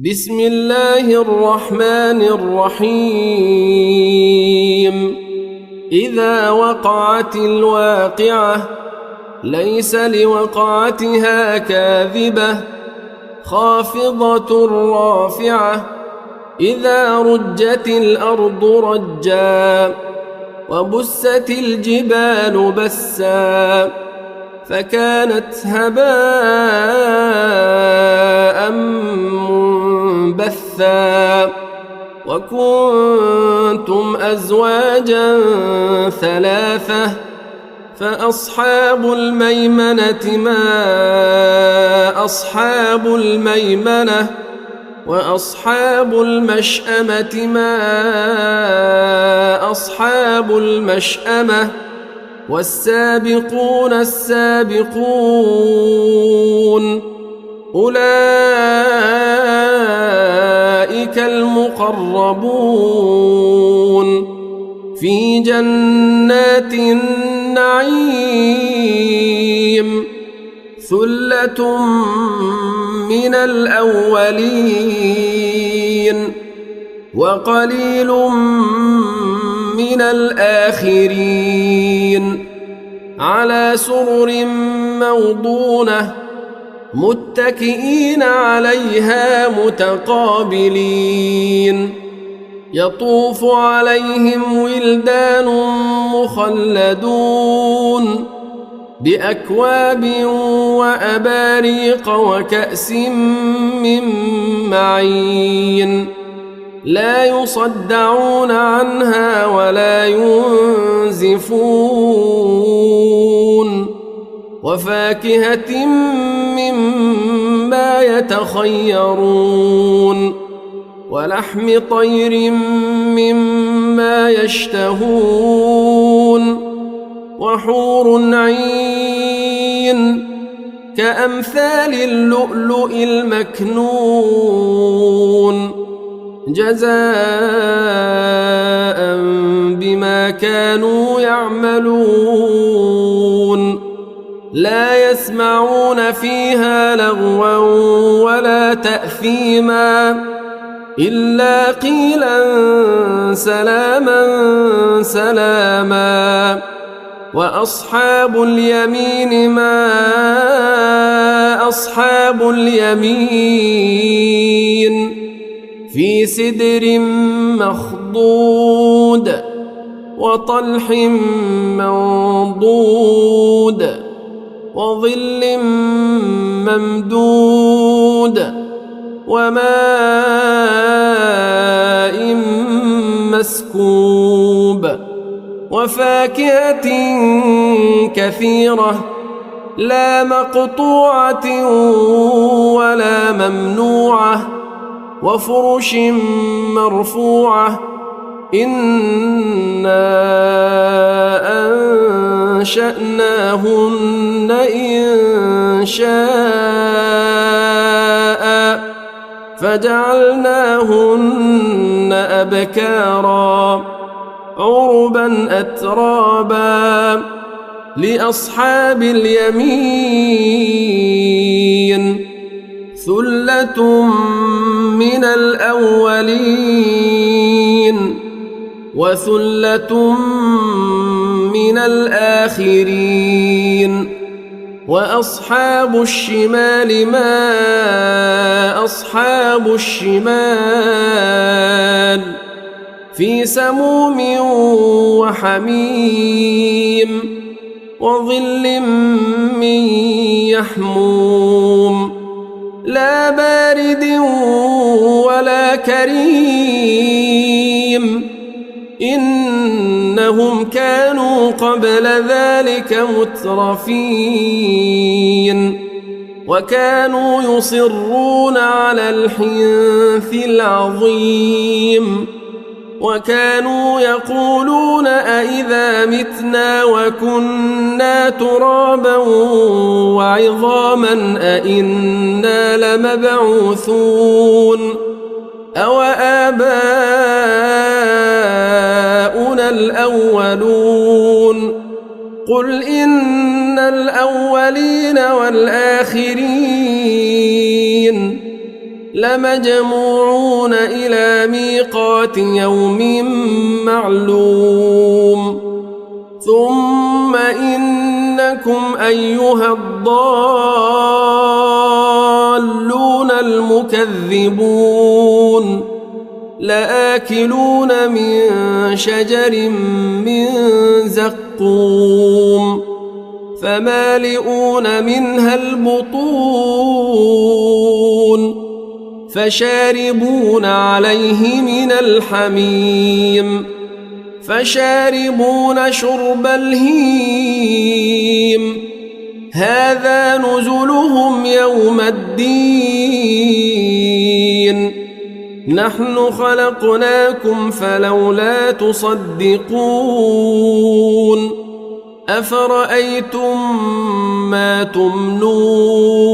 بسم الله الرحمن الرحيم إذا وقعت الواقعة ليس لوقعتها كاذبة خافضة رافعة إذا رجت الأرض رجا وبست الجبال بسا فكانت هباء منبثا وكنتم أزواجا ثلاثة فأصحاب الميمنة ما أصحاب الميمنة وأصحاب المشأمة ما أصحاب المشأمة والسابقون السابقون أولئك المقربون في جنات النعيم ثلة من الأولين وقليل من الآخرين على سرر موضونة متكئين عليها متقابلين يطوف عليهم ولدان مخلدون بأكواب وأباريق وكأس من معين لا يصدعون عنها ولا ينزفون وفاكهة مما يتخيرون ولحم طير مما يشتهون وحور عين كأمثال اللؤلؤ المكنون جزاء بما كانوا يعملون لا يسمعون فيها لغوا ولا تأثيما إلا قيلا سلاما سلاما وأصحاب اليمين ما أصحاب اليمين في سدر مخضود وطلح منضود وظل ممدود وماء مسكوب وفاكهة كثيرة لا مقطوعة ولا ممنوعة وفرش مرفوعة إنا أنشأناهن إن شاء فجعلناهن أبكارا عربا أترابا لأصحاب اليمين ثلة من الأولين وثلة من الآخرين وأصحاب الشمال ما أصحاب الشمال في سموم وحميم وظل من يحموم لا بارد ولا كريم إنهم كانوا قبل ذلك مترفين وكانوا يصرون على الحنث العظيم وكانوا يقولون أئذا متنا وكنا ترابا وعظاما أئنا لمبعوثون أو آباؤنا الأولون قل إن الأولين والآخرين لمجموعون إلى ميقات يوم معلوم ثم إنكم أيها الضالون المكذبون لآكلون من شجر من زقوم فمالئون منها البطون فشاربون عليه من الحميم فشاربون شرب الهيم هذا نزلهم يوم الدين نحن خلقناكم فلولا تصدقون أفرأيتم ما تمنون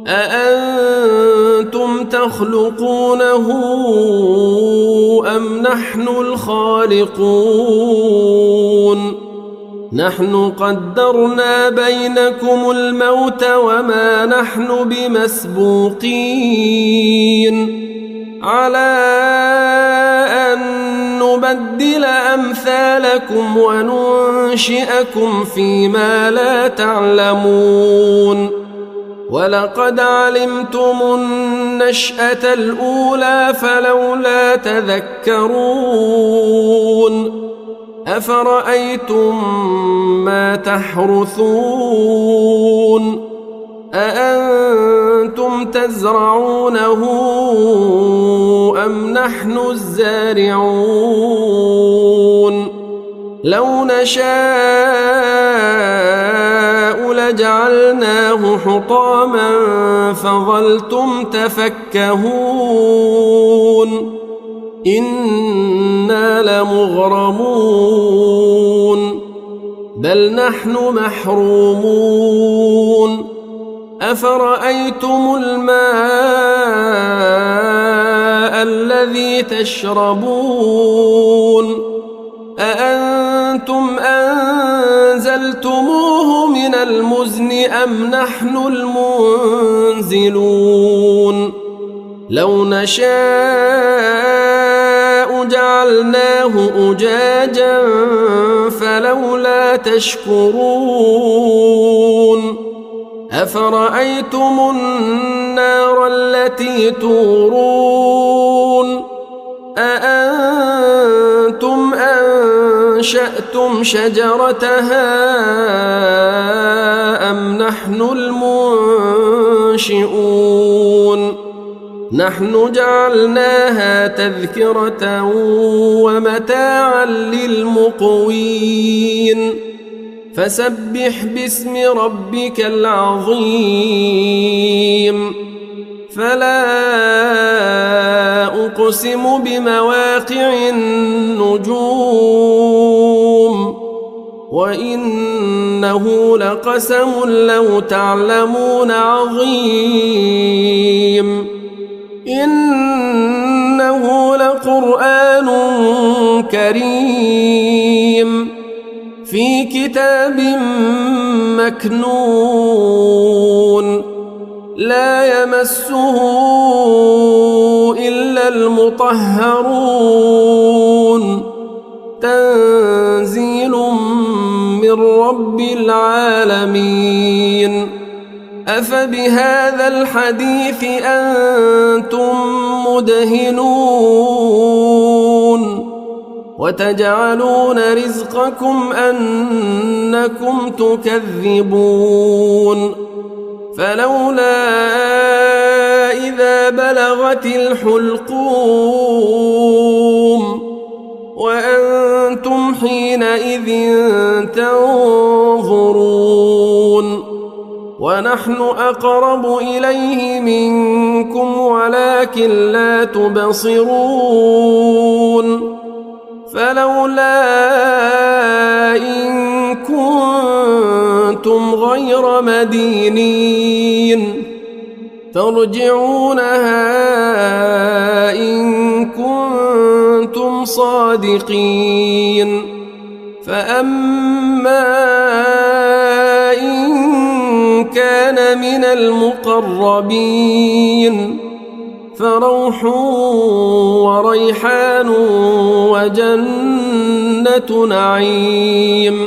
أأنتم تخلقونه أم نحن الخالقون نحن قدرنا بينكم الموت وما نحن بمسبوقين على أن نبدل أمثالكم وننشئكم فيما لا تعلمون ولقد علمتم النشأة الأولى فلولا تذكرون أفرأيتم ما تحرثون أأنتم تزرعونه أم نحن الزارعون لو نشاء لجعلناه حطاما فظلتم تفكهون إنا لمغرمون بل نحن محرومون أفرأيتم الماء الذي تشربون أأنتم أنزلتموه من المزن أم نحن المنزلون لو نشاء جعلناه أجاجا فلولا تشكرون أفرأيتم النار التي تورون أأنتم أنشأتم شجرتها أم نحن المنشئون نحن جعلناها تذكرة ومتاعا للمقوين فسبح باسم ربك العظيم فلا أقسم بمواقع النجوم وإنه لقسم لو تعلمون عظيم إنه لقرآن كريم في كتاب مكنون لا يمسه إلا المطهرون تنزيل من رب العالمين أفبهذا الحديث أنتم مدهنون وتجعلون رزقكم أنكم تكذبون فلولا إذا بلغت الحلقوم وأنتم حينئذ تنظرون ونحن أقرب إليه منكم ولكن لا تبصرون فلولا إن كنتم غير مدينين ترجعونها إن كنتم صادقين فأما إن كان من المقربين فروح وريحان وجنة نعيم.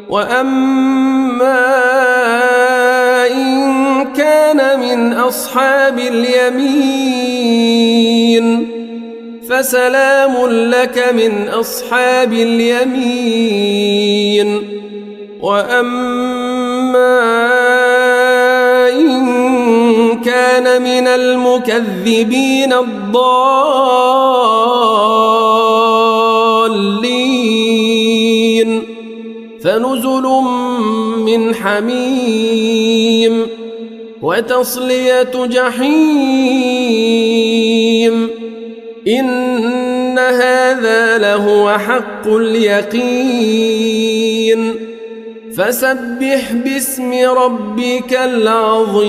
وأما إن كان من أصحاب اليمين فسلام لك من أصحاب اليمين. وأما إن كان من المكذبين الضالين فنزل من حميم وتصلية جحيم. إن هذا لهو حق اليقين. فسبح باسم ربك العظيم.